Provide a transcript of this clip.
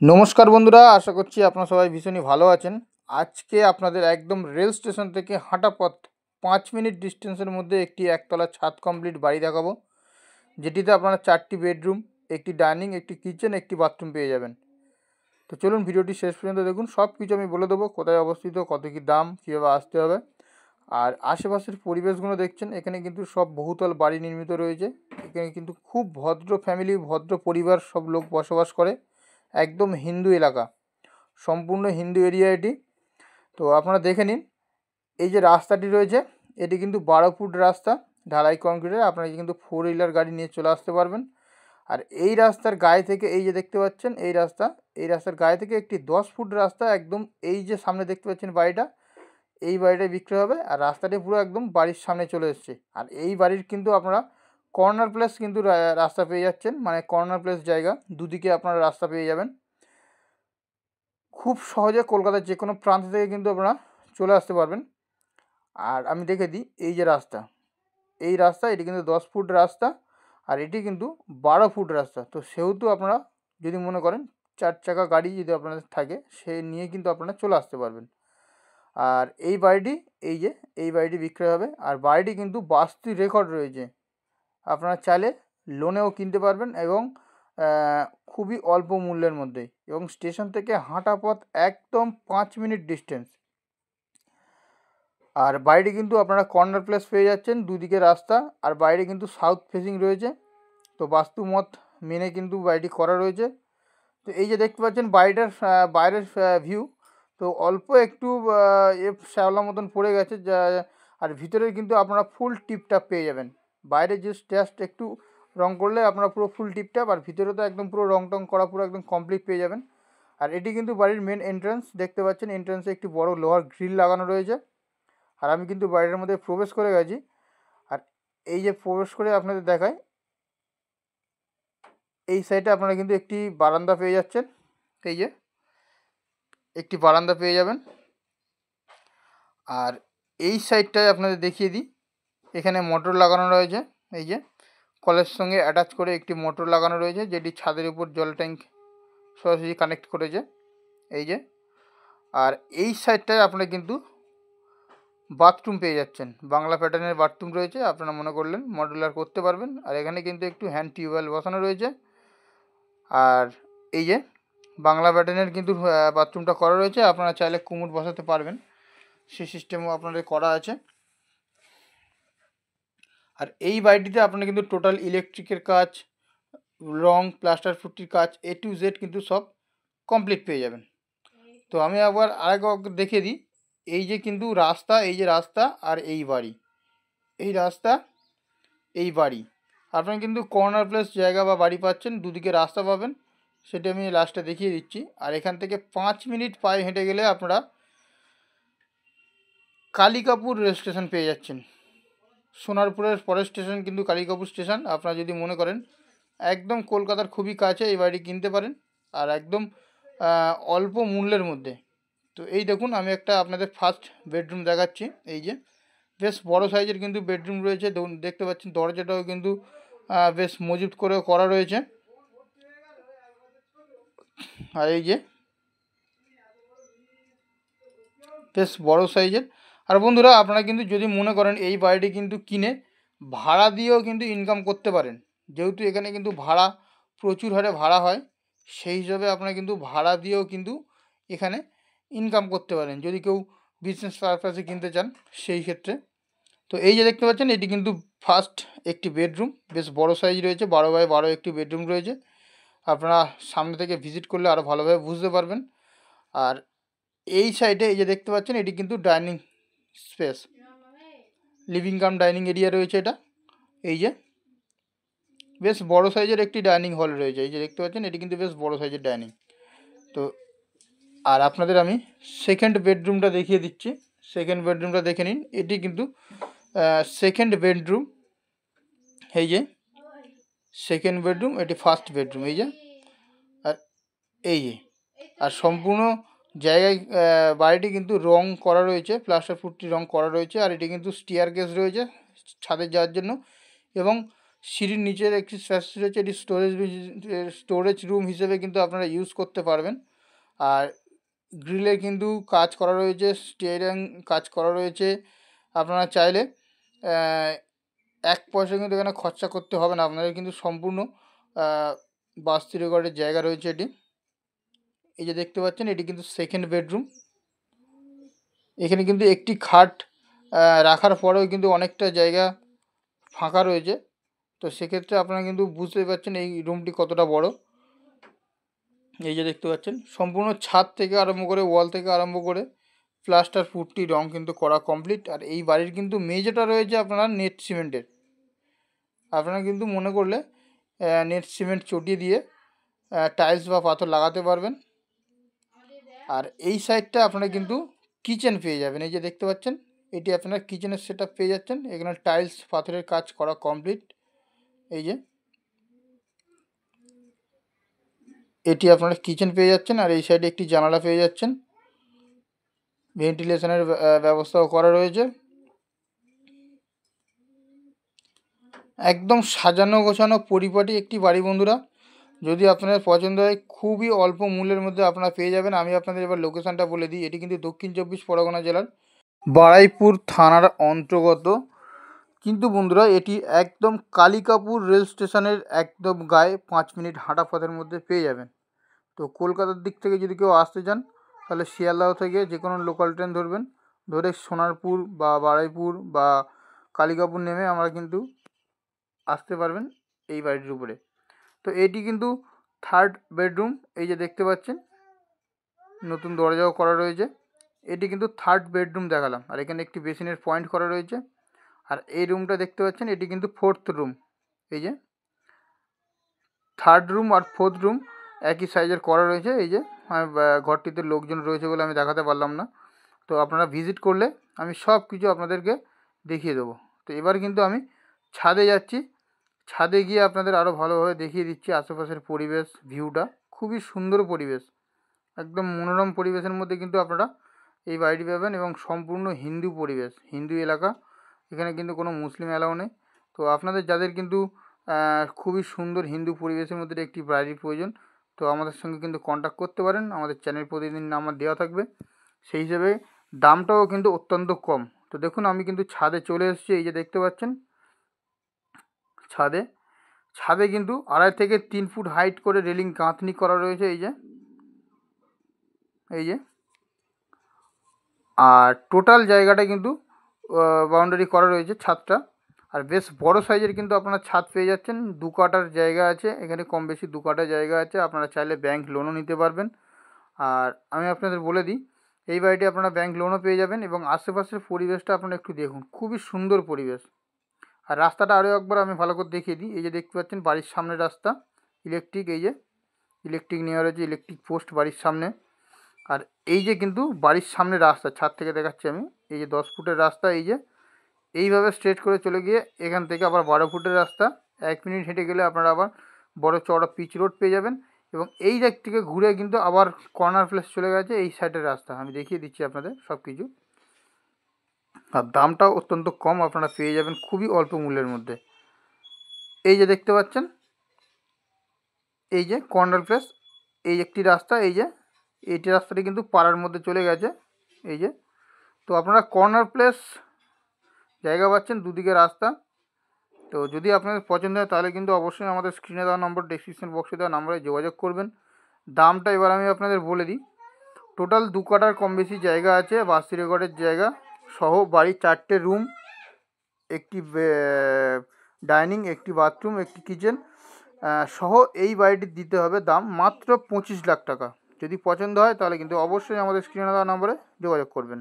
নমস্কার বন্ধুরা, আশা করছি আপনারা সবাই ভীষণই ভালো আছেন। আজকে আপনাদের একদম রেল স্টেশন থেকে হাঁটা পথ 5 মিনিট ডিস্টেন্সের মধ্যে একটি একতলা ছাদ কমপ্লিট বাড়ি দেখাবো, যেটিতে আপনারা 4টি বেডরুম, একটি ডাইনিং, একটি কিচেন, একটি বাথরুম পেয়ে যাবেন। তো চলুন ভিডিওটি শেষ পর্যন্ত দেখুন, সব কিছু আমি বলে দেবো, কোথায় অবস্থিত, কত কী দাম, কীভাবে আসতে হবে। আর আশেপাশের পরিবেশগুলো দেখছেন, এখানে কিন্তু সব বহুতল বাড়ি নির্মিত রয়েছে। এখানে কিন্তু খুব ভদ্র ফ্যামিলি, ভদ্র পরিবার, সব লোক বসবাস করে। একদম হিন্দু এলাকা, সম্পূর্ণ হিন্দু এরিয়া এটি। তো আপনারা দেখে নিন, এই যে রাস্তাটি রয়েছে, এটি কিন্তু 12 ফুট রাস্তা, ঢালাই কংক্রিটের। আপনারা কিন্তু 4 হুইলার গাড়ি নিয়ে চলে আসতে পারবেন। আর এই রাস্তার গায়ে থেকে, এই যে দেখতে পাচ্ছেন এই রাস্তার গায়ে থেকে একটি 10 ফুট রাস্তা, একদম এই যে সামনে দেখতে পাচ্ছেন বাড়িটা, এই বাড়িটাই বিক্রি হবে। আর রাস্তাটি পুরো একদম বাড়ির সামনে চলে এসছে। আর এই বাড়ির কিন্তু আপনারা কর্নার প্লেস কিন্তু রাস্তা পেয়ে যাচ্ছেন, মানে কর্নার প্লেস জায়গা, দুদিকে আপনারা রাস্তা পেয়ে যাবেন। খুব সহজে কলকাতার যে কোনো প্রান্ত থেকে কিন্তু আপনারা চলে আসতে পারবেন। আর আমি দেখে দিই, এই যে রাস্তা এটি কিন্তু 10 ফুট রাস্তা, আর এটি কিন্তু 12 ফুট রাস্তা। তো সেহেতু আপনারা যদি মনে করেন 4 চাকা গাড়ি যদি আপনাদের থাকে, সে নিয়ে কিন্তু আপনারা চলে আসতে পারবেন। আর এই বাড়িটি বিক্রয় হবে। আর বাড়িটি কিন্তু বাস্তু রেকর্ড রয়েছে, আপনারা চাইলে লোনেও কিনতে পারবেন, এবং খুবই অল্প মূল্যের মধ্যেই, এবং স্টেশন থেকে হাঁটা পথ একদম 5 মিনিট ডিস্টেন্স। আর বাড়িটি কিন্তু আপনারা কর্নার প্লেস পেয়ে যাচ্ছেন, দুদিকে রাস্তা, আর বাইরে কিন্তু সাউথ ফেসিং রয়েছে। তো বাস্তু মত মেনে কিন্তু বাড়িটি করা রয়েছে। তো এই যে দেখতে পাচ্ছেন বাড়িটার বাইরের ভিউ, তো অল্প একটু শ্যাওলা মতন পড়ে গেছে যা। আর ভিতরে কিন্তু আপনারা ফুল টিপটাপ পেয়ে যাবেন। বাইরে জাস্ট একটু রং করলে আপনারা পুরো ফুল টিপটাপ, আর ভিতরে তো একদম পুরো রং টং করা, পুরো একদম কমপ্লিট পেয়ে যাবেন। আর এটি কিন্তু বাড়ির মেন এন্ট্রান্স, দেখতে পাচ্ছেন এন্ট্রান্সে একটি বড় লোহার গ্রিল লাগানো রয়েছে। আর আমি কিন্তু বাড়ির মধ্যে প্রবেশ করে গেছি। আর এই যে প্রবেশ করে আপনাদের দেখায়, এই সাইডে আপনারা কিন্তু একটি বারান্দা পেয়ে যাচ্ছেন। এই যে একটি বারান্দা পেয়ে যাবেন। আর এই সাইডটায় আপনাদের দেখিয়ে দিই, এখানে মোটর লাগানো রয়েছে। এই যে কলের সঙ্গে অ্যাটাচ করে একটি মোটর লাগানো রয়েছে, যেটি ছাদের উপর জল ট্যাঙ্ক সরাসরি কানেক্ট করেছে। এই যে, আর এই সাইডটায় আপনারা কিন্তু বাথরুম পেয়ে যাচ্ছেন, বাংলা প্যাটার্নের বাথরুম রয়েছে। আপনারা মনে করলেন মডুলার করতে পারবেন। আর এখানে কিন্তু একটু হ্যান্ড টিউবওয়েল বসানো রয়েছে। আর এই যে বাংলা প্যাটার্নের কিন্তু বাথরুমটা করা রয়েছে, আপনারা চাইলে কুমুট বসাতে পারবেন, সেই সিস্টেমও আপনাদের করা আছে। আর এই বাড়িটিতে আপনারা কিন্তু টোটাল ইলেকট্রিকের কাজ, রং, প্লাস্টার ফুটির কাজ, A to Z কিন্তু সব কমপ্লিট পেয়ে যাবেন। তো আমি আবার আরেকবার দেখিয়ে দিই, এই যে কিন্তু রাস্তা, এই যে রাস্তা, আর এই বাড়ি, এই রাস্তা, এই বাড়ি, আপনারা কিন্তু কর্নার প্লেস জায়গা বা বাড়ি পাচ্ছেন, দুদিকে রাস্তা পাবেন, সেটা আমি লাস্টে দেখিয়ে দিচ্ছি। আর এখান থেকে 5 মিনিট পায়ে হেঁটে গেলে আপনারা কালিকাপুর রেল স্টেশন পেয়ে যাচ্ছেন। সোনারপুরের পরের স্টেশন কিন্তু কালিকাপুর স্টেশন। আপনারা যদি মনে করেন একদম কলকাতার খুবই কাছে, এই বাড়ি কিনতে পারেন, আর একদম অল্প মূল্যের মধ্যে। তো এই দেখুন, আমি একটা আপনাদের ফার্স্ট বেডরুম দেখাচ্ছি। এই যে বেশ বড় সাইজের কিন্তু বেডরুম রয়েছে, দেখতে পাচ্ছেন দরজাটাও কিন্তু বেশ মজবুত করে করা রয়েছে। আর এই যে বেশ বড় সাইজের। আর বন্ধুরা, আপনারা কিন্তু যদি মনে করেন এই বাড়িটি কিন্তু কিনে ভাড়া দিয়েও কিন্তু ইনকাম করতে পারেন, যেহেতু এখানে কিন্তু ভাড়া প্রচুর হারে ভাড়া হয়, সেই হিসাবে আপনারা কিন্তু ভাড়া দিয়েও কিন্তু এখানে ইনকাম করতে পারেন, যদি কেউ বিজনেস পারপাসে কিনতে চান সেই ক্ষেত্রে। তো এই যে দেখতে পাচ্ছেন, এটি কিন্তু ফার্স্ট একটি বেডরুম, বেশ বড় সাইজ রয়েছে, 12x12 একটি বেডরুম রয়েছে। আপনারা সামনে থেকে ভিজিট করলে আরও ভালোভাবে বুঝতে পারবেন। আর এই সাইডে এই যে দেখতে পাচ্ছেন, এটি কিন্তু dining space, living cum dining area রয়েছে এটা। এই যে বেশ বড় সাইজের একটি ডাইনিং হল রয়েছে, এই যে দেখতে পাচ্ছেন, এটি কিন্তু বেশ বড় সাইজের ডাইনিং। তো আর আপনাদের আমি সেকেন্ড বেডরুমটা দেখিয়ে দিচ্ছি, সেকেন্ড বেডরুমটা দেখে নিন। এটি কিন্তু সেকেন্ড বেডরুম, এই যে সেকেন্ড বেডরুম, এটি ফার্স্ট বেডরুম। এই যে, আর এই যে, আর সম্পূর্ণ জায়গায় বাড়িটি কিন্তু রং করা রয়েছে, প্লাস্টার ফুটটি রং করা রয়েছে। আর এটি কিন্তু স্টিয়ার কেস রয়েছে ছাদে যাওয়ার জন্য, এবং সিঁড়ির নিচের একটি স্পেস রয়েছে, এটি স্টোরেজ রুম হিসেবে কিন্তু আপনারা ইউজ করতে পারবেন। আর গ্রিলের কিন্তু কাজ করা রয়েছে, স্টিয়ারিং কাজ করা রয়েছে। আপনারা চাইলে এক পয়সা কিন্তু এখানে খরচা করতে হবে না আপনাদের, কিন্তু সম্পূর্ণ 32 জায়গা রয়েছে এটি। এই যে দেখতে পাচ্ছেন, এটি কিন্তু সেকেন্ড বেডরুম। এখানে কিন্তু একটি খাট রাখার পরেও কিন্তু অনেকটা জায়গা ফাঁকা রয়েছে। তো সেক্ষেত্রে আপনারা কিন্তু বুঝতে পারছেন এই রুমটি কতটা বড়। এই যে দেখতে পাচ্ছেন, সম্পূর্ণ ছাদ থেকে আরম্ভ করে, ওয়াল থেকে আরম্ভ করে প্লাস্টার পুট্টি রং কিন্তু করা কমপ্লিট। আর এই বাড়ির কিন্তু মেঝেটা রয়েছে আপনারা নেট সিমেন্টের। আপনারা কিন্তু মনে করলে নেট সিমেন্ট চটিয়ে দিয়ে টাইলস বা পাথর লাগাতে পারবেন। আর এই সাইডটা আপনারা কিন্তু কিচেন পেয়ে যাবেন। এই যে দেখতে পাচ্ছেন, এটি আপনারা কিচেনের সেট আপ পেয়ে যাচ্ছেন। এখানে টাইলস পাথরের কাজ করা কমপ্লিট। এই যে এটি আপনারা কিচেন পেয়ে যাচ্ছেন। আর এই সাইডে একটি জানালা পেয়ে যাচ্ছেন, ভেন্টিলেশনের ব্যবস্থাও করা রয়েছে। একদম সাজানো গোছানো পরিপাটি একটি বাড়ি বন্ধুরা। যদি আপনাদের পছন্দ হয়, খুবই অল্প মূল্যের মধ্যে আপনারা পেয়ে যাবেন। আমি আপনাদের এবার লোকেশানটা বলে দিই। এটি কিন্তু দক্ষিণ 24 পরগনা জেলার বারুইপুর থানার অন্তর্গত। কিন্তু বন্ধুরা, এটি একদম কালিকাপুর রেল স্টেশনের একদম গায়ে 5 মিনিট হাঁটা পথের মধ্যে পেয়ে যাবেন। তো কলকাতার দিক থেকে যদি কেউ আসতে চান, তাহলে শিয়ালদহ থেকে যে কোনো লোকাল ট্রেন ধরবেন, ধরে সোনারপুর বা বারুইপুর বা কালিকাপুর নেমে আমরা কিন্তু আসতে পারবেন এই বাড়িটির উপরে। তো এটি কিন্তু থার্ড বেডরুম। এই যে দেখতে পাচ্ছেন, নতুন দরজাও করা রয়েছে। এটি কিন্তু থার্ড বেডরুম দেখালাম। আর এখানে একটি বেসিনের পয়েন্ট করা রয়েছে। আর এই রুমটা দেখতে পাচ্ছেন, এটি কিন্তু ফোর্থ রুম। এই যে থার্ড রুম আর ফোর্থ রুম একই সাইজের করা রয়েছে। এই যে ঘরটিতে লোকজন রয়েছে বলে আমি দেখাতে পারলাম না। তো আপনারা ভিজিট করলে আমি সব কিছু আপনাদেরকে দেখিয়ে দেবো। তো এবার কিন্তু আমি ছাদে যাচ্ছি। ছাদে গিয়ে আপনাদের আরও ভালোভাবে দেখিয়ে দিচ্ছি আশেপাশের পরিবেশ, ভিউটা খুবই সুন্দর পরিবেশ। একদম মনোরম পরিবেশের মধ্যে কিন্তু আপনারা এই বাড়িটি পাবেন, এবং সম্পূর্ণ হিন্দু পরিবেশ, হিন্দু এলাকা। এখানে কিন্তু কোনো মুসলিম অ্যালাউ নেই। তো আপনাদের যাদের কিন্তু খুবই সুন্দর হিন্দু পরিবেশের মধ্যে একটি বাড়ির প্রয়োজন, তো আমাদের সঙ্গে কিন্তু কন্ট্যাক্ট করতে পারেন। আমাদের চ্যানেল প্রতিদিন নাম্বার দেওয়া থাকবে। সেই হিসেবে দামটাও কিন্তু অত্যন্ত কম। তো দেখুন, আমি কিন্তু ছাদে চলে এসেছি। এই যে দেখতে পাচ্ছেন, ছাদে কিন্তু 2.5 থেকে 3 ফুট হাইট করে রেলিং গাঁথনি করা রয়েছে। এই যে আর টোটাল জায়গাটা কিন্তু বাউন্ডারি করা রয়েছে ছাদটা। আর বেশ বড় সাইজের কিন্তু আপনারা ছাদ পেয়ে যাচ্ছেন। 2 কাঠার জায়গা আছে এখানে, কম বেশি 2 কাঠা জায়গা আছে। আপনারা চাইলে ব্যাংক লোনও নিতে পারবেন। আর আমি আপনাদের বলে দিই, এই বাড়িটি আপনারা ব্যাংক লোনও পেয়ে যাবেন। এবং আশেপাশের পরিবেশটা আপনারা একটু দেখুন, খুবই সুন্দর পরিবেশ। আর রাস্তাটা আরও একবার আমি ভালো করে দেখিয়ে দিই। এই যে দেখতে পাচ্ছেন, বাড়ির সামনে রাস্তা ইলেকট্রিক। এই যে ইলেকট্রিক নেওয়া রয়েছে, ইলেকট্রিক পোস্ট বাড়ির সামনে। আর এই যে কিন্তু বাড়ির সামনে রাস্তা, ছাদ থেকে দেখাচ্ছি আমি। এই যে 10 ফুটের রাস্তা। এই যে এইভাবে স্ট্রেট করে চলে গিয়ে এখান থেকে আবার 12 ফুটের রাস্তা। 1 মিনিট হেঁটে গেলে আপনারা আবার বড় চওড়া পিচ রোড পেয়ে যাবেন। এবং এই দিক থেকে ঘুরে কিন্তু আবার কর্নার প্লেস চলে গেছে এই সাইডের রাস্তা। আমি দেখিয়ে দিচ্ছি আপনাদের সব কিছু। আর দামটাও অত্যন্ত কম, আপনারা পেয়ে যাবেন খুবই অল্প মূল্যের মধ্যে। এই যে দেখতে পাচ্ছেন, এই যে কর্নার প্লেস, এই একটি রাস্তা। এই যে এইটি রাস্তাটি কিন্তু পাড়ার মধ্যে চলে গেছে। এই যে, তো আপনারা কর্নার প্লেস জায়গা পাচ্ছেন, দুদিকে রাস্তা। তো যদি আপনাদের পছন্দ হয়, তাহলে কিন্তু অবশ্যই আমাদের স্ক্রিনে দেওয়া নম্বর, ডেসক্রিপশন বক্সে দেওয়া নম্বরে যোগাযোগ করবেন। দামটা এবার আমি আপনাদের বলে দিই। টোটাল 2 কাঠার কম বেশি জায়গা আছে, 32 জায়গা সহ বাড়ির 4টে রুম, একটি ডাইনিং, একটি বাথরুম, একটি কিচেন সহ এই বাড়িটির দিতে হবে দাম মাত্র 25 লাখ টাকা। যদি পছন্দ হয়, তাহলে কিন্তু অবশ্যই আমাদের স্ক্রিনে দেওয়া নম্বরে যোগাযোগ করবেন।